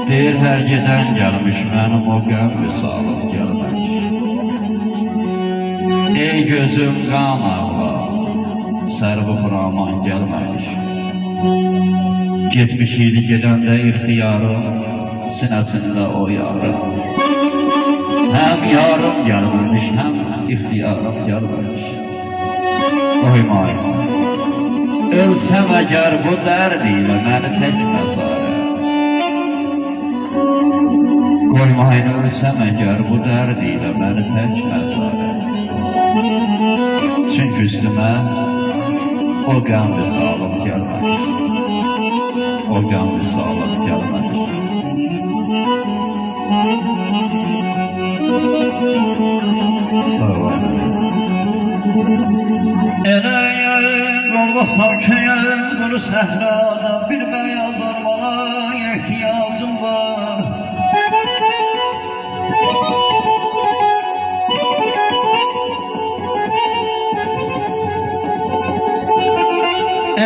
Deyir hər gedən gəlmiş, mənim o qəm vüsalım gəlməmiş. Ey gözüm qan ağla, sərvi xuraman gəlməmiş. Getmiş idi gedəndə ixtiyarım, sinəsində o yarım. Həm yarım gəlməmiş, həm ixtiyarım gəlməmiş. Oymay, ölsəm əgər bu dərd ilə məni tək məzarə. Qoymayın ölsəm əgər bu dərd ilə məni tək məzarə. Çünki üstümə o qəm vüsalım gəlməmiş. O qəm vüsalım gəlməmiş. Eləyən qol basar köyən quru səhrada bir bəyaz armana ehtiyacım var.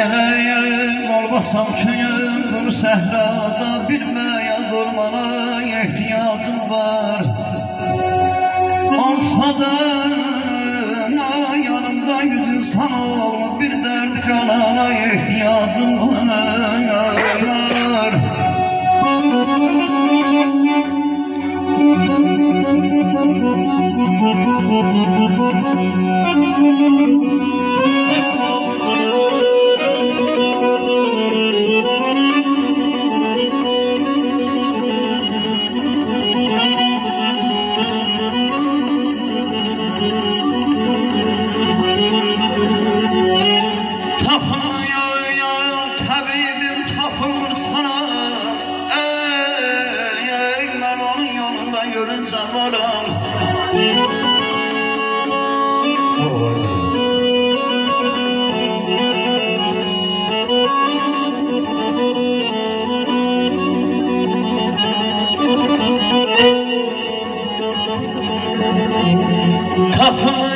Eləyən qol basar köyən quru səhrada bir bəyaz armana ehtiyacım var. Olsa da yanımda yüz insan olmaz, bir dert canana ihtiyacım var. Görünce varım kapımı